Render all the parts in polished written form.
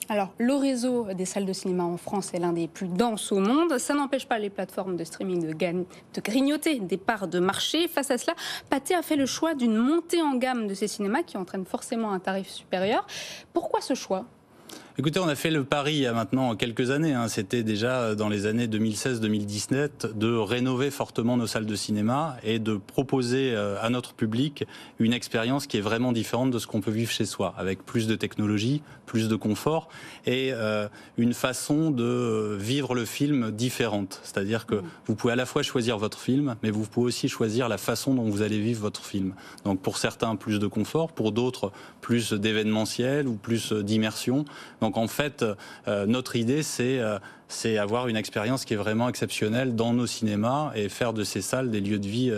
Alors, le réseau des salles de cinéma en France est l'un des plus denses au monde. Ça n'empêche pas les plateformes de streaming de grignoter des parts de marché. Face à cela, Pathé a fait le choix d'une montée en gamme de ces cinémas qui entraîne forcément un tarif supérieur. Pourquoi ce choix ? Écoutez, on a fait le pari il y a maintenant quelques années, c'était déjà dans les années 2016-2017, de rénover fortement nos salles de cinéma et de proposer à notre public une expérience qui est vraiment différente de ce qu'on peut vivre chez soi, avec plus de technologie, plus de confort et une façon de vivre le film différente. C'est-à-dire que vous pouvez à la fois choisir votre film, mais vous pouvez aussi choisir la façon dont vous allez vivre votre film. Donc pour certains, plus de confort, pour d'autres, plus d'événementiel ou plus d'immersion. Donc en fait, notre idée, c'est avoir une expérience qui est vraiment exceptionnelle dans nos cinémas et faire de ces salles des lieux de vie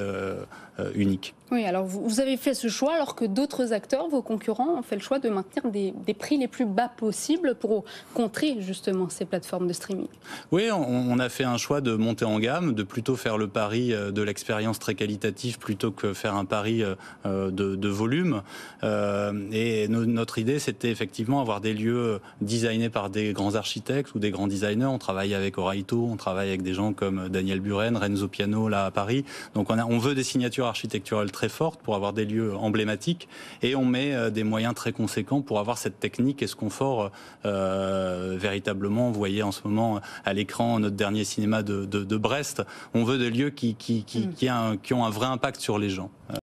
uniques. Oui, alors vous avez fait ce choix alors que d'autres acteurs, vos concurrents, ont fait le choix de maintenir des prix les plus bas possibles pour contrer justement ces plateformes de streaming. Oui, on a fait un choix de monter en gamme, de plutôt faire le pari de l'expérience très qualitative plutôt que faire un pari de volume. Et notre idée, c'était effectivement avoir des lieux designés par des grands architectes ou des grands designers. On travaille avec Oraito, on travaille avec des gens comme Daniel Buren, Renzo Piano là à Paris. Donc on veut des signatures architecturales très fortes pour avoir des lieux emblématiques et on met des moyens très conséquents pour avoir cette technique et ce confort véritablement. Vous voyez en ce moment à l'écran notre dernier cinéma de Brest. On veut des lieux qui ont un vrai impact sur les gens.